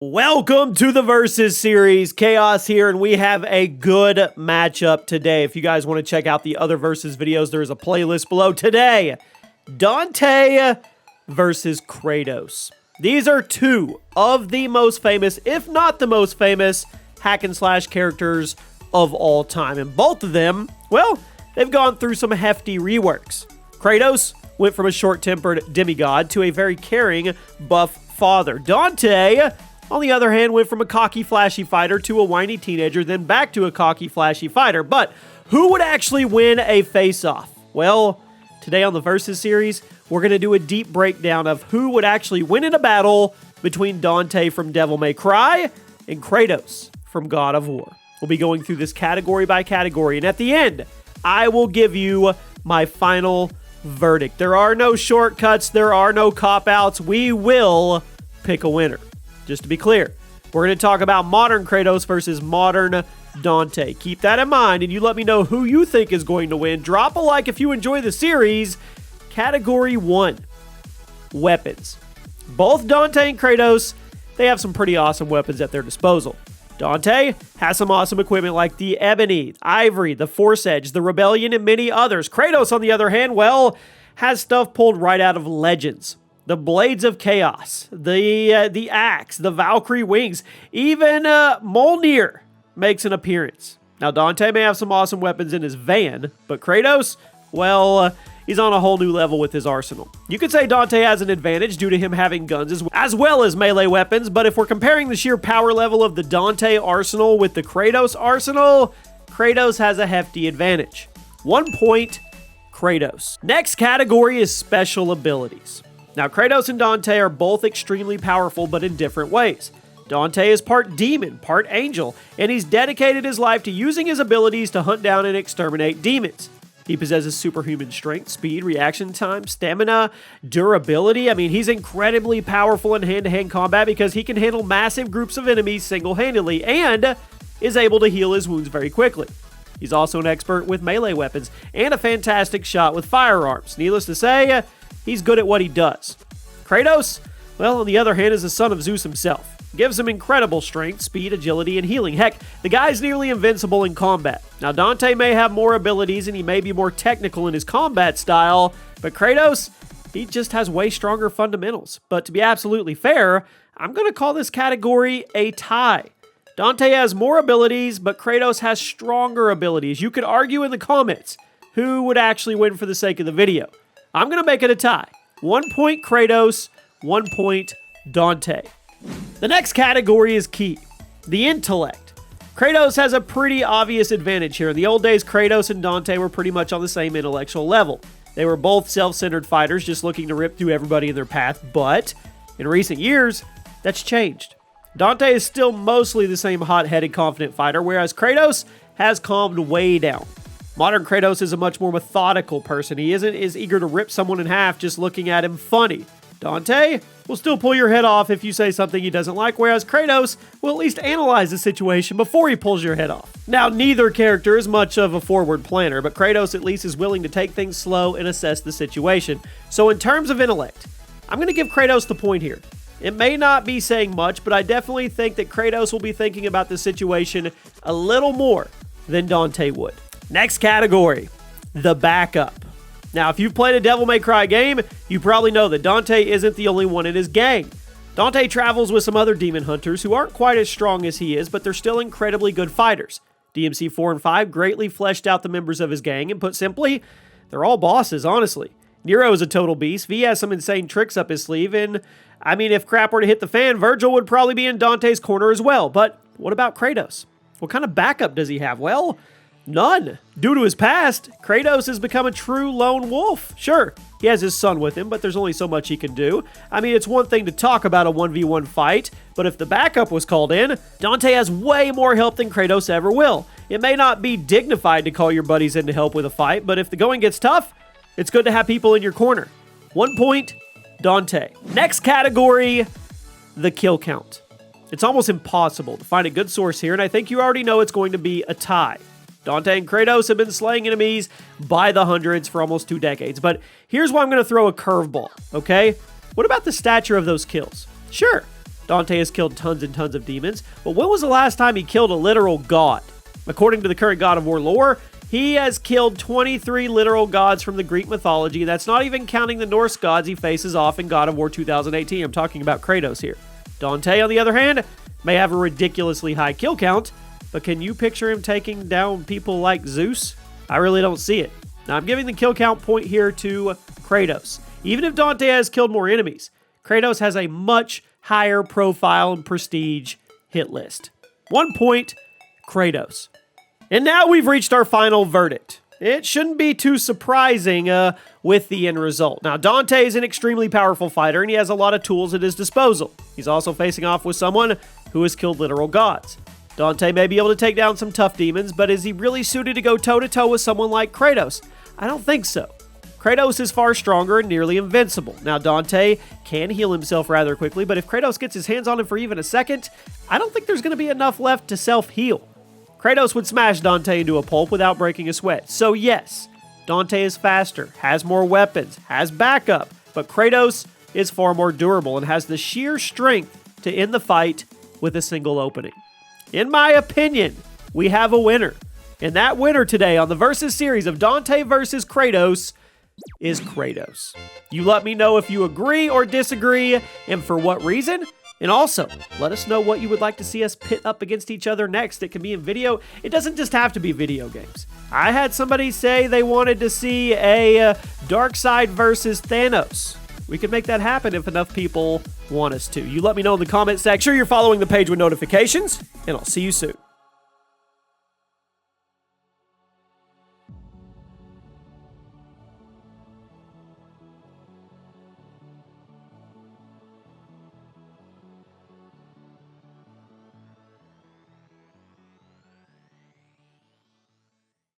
Welcome to the Versus series. Chaos here, and we have a good matchup today. If you guys want to check out the other Versus videos, there is a playlist below. Today, Dante versus Kratos. These are two of the most famous, if not the most famous, hack and slash characters of all time. And both of them, well, they've gone through some hefty reworks. Kratos went from a short-tempered demigod to a very caring, buff father. Dante, on the other hand, went from a cocky, flashy fighter to a whiny teenager, then back to a cocky, flashy fighter. But who would actually win a face-off? Well, today on the Versus series, we're going to do a deep breakdown of who would actually win in a battle between Dante from Devil May Cry and Kratos from God of War. We'll be going through this category by category, and at the end, I will give you my final verdict. There are no shortcuts, there are no cop-outs. We will pick a winner. Just to be clear, we're going to talk about modern Kratos versus modern Dante. Keep that in mind, and you let me know who you think is going to win. Drop a like if you enjoy the series. Category 1, weapons. Both Dante and Kratos, they have some pretty awesome weapons at their disposal. Dante has some awesome equipment like the Ebony, Ivory, the Force Edge, the Rebellion, and many others. Kratos, on the other hand, well, has stuff pulled right out of Legends. The Blades of Chaos, the Axe, the Valkyrie Wings, even Mjolnir makes an appearance. Now, Dante may have some awesome weapons in his van, but Kratos, well, he's on a whole new level with his arsenal. You could say Dante has an advantage due to him having guns as well as melee weapons, but if we're comparing the sheer power level of the Dante arsenal with the Kratos arsenal, Kratos has a hefty advantage. 1 point, Kratos. Next category is special abilities. Now, Kratos and Dante are both extremely powerful, but in different ways. Dante is part demon, part angel, and he's dedicated his life to using his abilities to hunt down and exterminate demons. He possesses superhuman strength, speed, reaction time, stamina, durability. I mean, he's incredibly powerful in hand-to-hand combat because he can handle massive groups of enemies single-handedly and is able to heal his wounds very quickly. He's also an expert with melee weapons and a fantastic shot with firearms. Needless to say, he's good at what he does. Kratos, well, on the other hand, is the son of Zeus himself. Gives him incredible strength, speed, agility, and healing. Heck, the guy's nearly invincible in combat. Now, Dante may have more abilities and he may be more technical in his combat style, but Kratos, he just has way stronger fundamentals. But to be absolutely fair, I'm going to call this category a tie. Dante has more abilities, but Kratos has stronger abilities. You could argue in the comments who would actually win for the sake of the video. I'm going to make it a tie. 1 point Kratos, 1 point Dante. The next category is key. The intellect. Kratos has a pretty obvious advantage here. In the old days, Kratos and Dante were pretty much on the same intellectual level. They were both self-centered fighters just looking to rip through everybody in their path, but in recent years, that's changed. Dante is still mostly the same hot-headed, confident fighter, whereas Kratos has calmed way down. Modern Kratos is a much more methodical person. He isn't as eager to rip someone in half just looking at him funny. Dante will still pull your head off if you say something he doesn't like, whereas Kratos will at least analyze the situation before he pulls your head off. Now, neither character is much of a forward planner, but Kratos at least is willing to take things slow and assess the situation. So in terms of intellect, I'm going to give Kratos the point here. It may not be saying much, but I definitely think that Kratos will be thinking about the situation a little more than Dante would. Next category, the backup. Now, if you've played a Devil May Cry game, you probably know that Dante isn't the only one in his gang. Dante travels with some other demon hunters who aren't quite as strong as he is, but they're still incredibly good fighters. DMC 4 and 5 greatly fleshed out the members of his gang, and put simply, they're all bosses, honestly. Nero is a total beast, V has some insane tricks up his sleeve, and I mean, if crap were to hit the fan, Virgil would probably be in Dante's corner as well. But what about Kratos? What kind of backup does he have? Well, none. Due to his past, Kratos has become a true lone wolf. Sure, he has his son with him, but there's only so much he can do. I mean, it's one thing to talk about a 1v1 fight, but if the backup was called in, Dante has way more help than Kratos ever will. It may not be dignified to call your buddies in to help with a fight, but if the going gets tough, it's good to have people in your corner. 1 point, Dante. Next category, the kill count. It's almost impossible to find a good source here, and I think you already know it's going to be a tie. Dante and Kratos have been slaying enemies by the hundreds for almost 2 decades, but here's why I'm going to throw a curveball, okay? What about the stature of those kills? Sure, Dante has killed tons and tons of demons, but when was the last time he killed a literal god? According to the current God of War lore, he has killed 23 literal gods from the Greek mythology. That's not even counting the Norse gods he faces off in God of War 2018. I'm talking about Kratos here. Dante, on the other hand, may have a ridiculously high kill count, but can you picture him taking down people like Zeus? I really don't see it. Now, I'm giving the kill count point here to Kratos. Even if Dante has killed more enemies, Kratos has a much higher profile and prestige hit list. 1 point, Kratos. And now we've reached our final verdict. It shouldn't be too surprising with the end result. Now, Dante is an extremely powerful fighter, and he has a lot of tools at his disposal. He's also facing off with someone who has killed literal gods. Dante may be able to take down some tough demons, but is he really suited to go toe-to-toe with someone like Kratos? I don't think so. Kratos is far stronger and nearly invincible. Now, Dante can heal himself rather quickly, but if Kratos gets his hands on him for even a second, I don't think there's going to be enough left to self-heal. Kratos would smash Dante into a pulp without breaking a sweat. So yes, Dante is faster, has more weapons, has backup, but Kratos is far more durable and has the sheer strength to end the fight with a single opening. In my opinion, we have a winner. And that winner today on the Versus series of Dante versus Kratos is Kratos. You let me know if you agree or disagree and for what reason. And also, let us know what you would like to see us pit up against each other next. It can be in video. It doesn't just have to be video games. I had somebody say they wanted to see a Darkseid versus Thanos. We could make that happen if enough people want us to. You let me know in the comment section. Make sure you're following the page with notifications, and I'll see you soon.